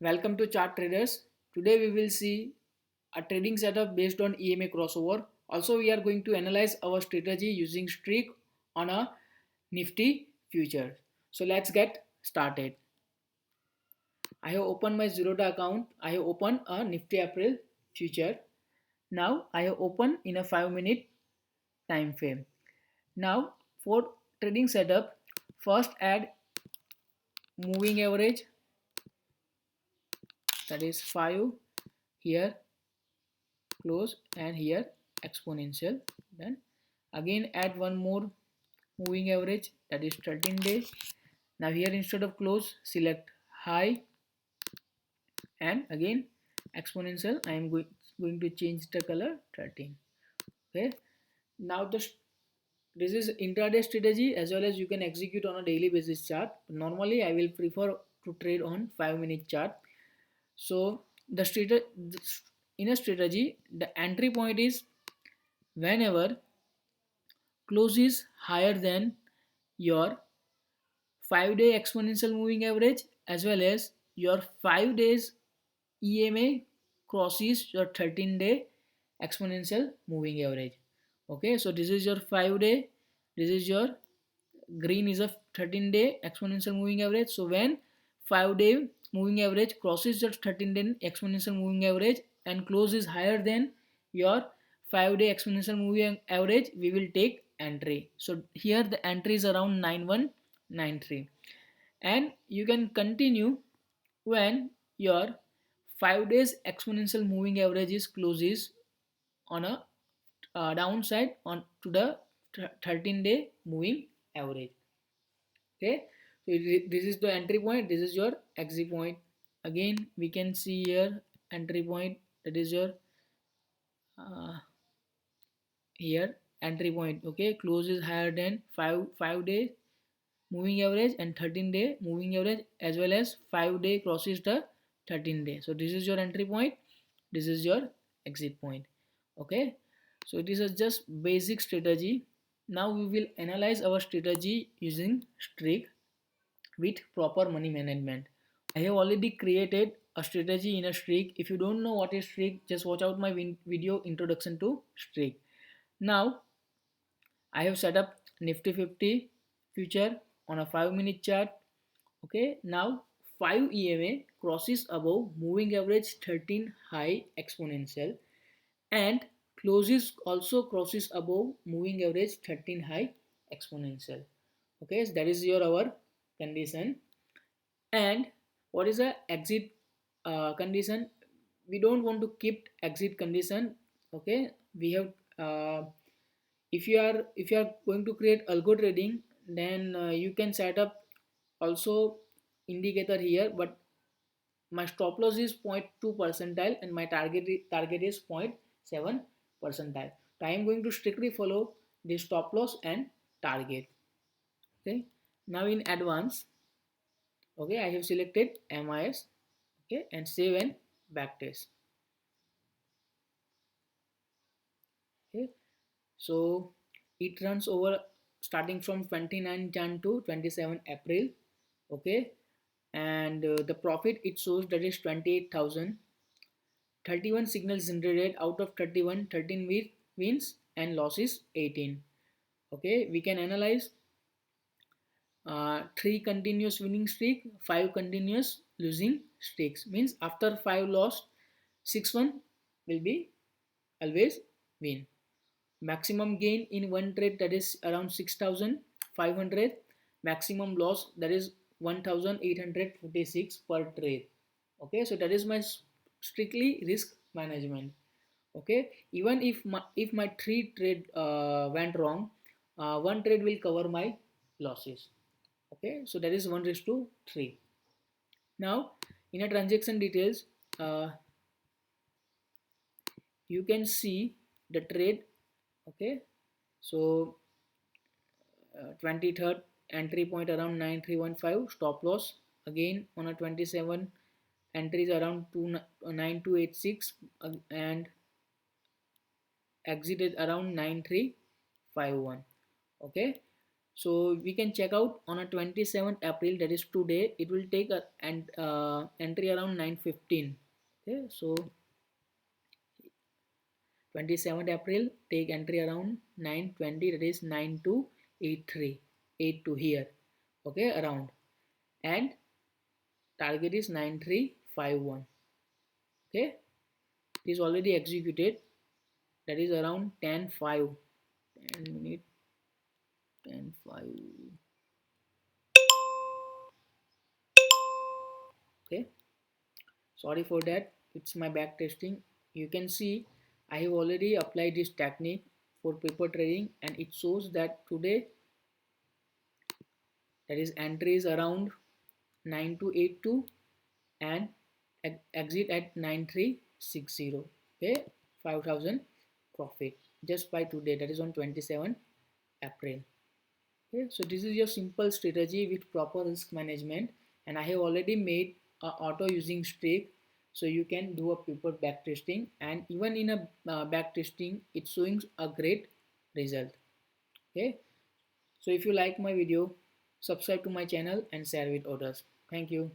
Welcome to Chart Traders. Today we will see a trading setup based on EMA crossover. Also, we are going to analyze our strategy using streak on a Nifty future. So let's get started. I have opened my Zerodha account. I have opened a Nifty April future. Now I have opened in a 5-minute time frame. Now for trading setup, first add moving average, that is 5 here, close, and here exponential. Then again add one more moving average, that is 13 days. Now here instead of close, select high and again exponential. I am going to change the color 13. Okay, now this is intraday strategy, as well as you can execute on a daily basis chart. Normally I will prefer to trade on 5-minute chart. So the strategy, in a strategy, the entry point is whenever close is higher than your 5-day exponential moving average, as well as your 5 days EMA crosses your 13-day exponential moving average. Okay, so this is your 5-day, this is your green is a 13-day exponential moving average. So when 5-day moving average crosses your 13-day exponential moving average and close is higher than your 5-day exponential moving average, we will take entry. So here the entry is around 9193, and you can continue when your 5 days exponential moving average is closes on a downside on to the 13-day moving average. Okay, so this is the entry point, this is your exit point. Again we can see here entry point, that is your uh, here entry point. Okay, close is higher than 5 day moving average and 13-day moving average, as well as 5-day crosses the 13-day. So this is your entry point, this is your exit point. Okay, so this is just basic strategy. Now we will analyze our strategy using streak with proper money management. I have already created a strategy in a streak. If you don't know what is streak, just watch out my video introduction to streak. Now I have set up Nifty 50 future on a 5-minute chart. Okay, now 5 EMA crosses above moving average 13 high exponential, and closes also crosses above moving average 13 high exponential. Okay, so that is your our condition. And what is the exit condition? We don't want to keep exit condition. Okay, we have if you are going to create algo trading, then you can set up also indicator here, but my stop loss is 0.2 percentile and my target is 0.7 percentile. So I am going to strictly follow the stop loss and target. Okay, now in advance, okay, I have selected MIS. Okay, and save and backtest. Okay, so it runs over starting from 29 Jan to 27 April. Okay, and the profit it shows, that is 28,000. 31 signals generated, out of 31, 13 wins and losses 18. Okay, we can analyze 3 continuous winning streak, 5 continuous losing streaks. Means after 5 loss, 6 one will be always win. Maximum gain in one trade, that is around 6,500. Maximum loss, that is 1,846 per trade. Okay, so that is my strictly risk management. Okay, even if my 3 trade went wrong, one trade will cover my losses. Okay, so that is 1:3. Now in a transaction details, uh, you can see the trade. Okay, so 23rd entry point around 9315, stop loss again on a 27 entries around 9286, and exited around 9351. Okay, So we can check out on a 27th April, that is today. It will take a and entry around 9:15. Okay, so 27th April take entry around 9:20, that is 9 to 83, 8 to here. Okay, around, and target is 9351. Okay, it is already executed, that is around 10:05, 10 minute 10:05. Okay, sorry for that, it's my back testing. You can see I have already applied this technique for paper trading, and it shows that today, that is entries around 9282 and exit at 9360. Okay, 5000 profit just by today, that is on 27 April. Okay, so this is your simple strategy with proper risk management, and I have already made a auto using streak, so you can do a paper back testing, and even in a back testing it's showing a great result. Okay, so if you like my video, subscribe to my channel and share with others. Thank you.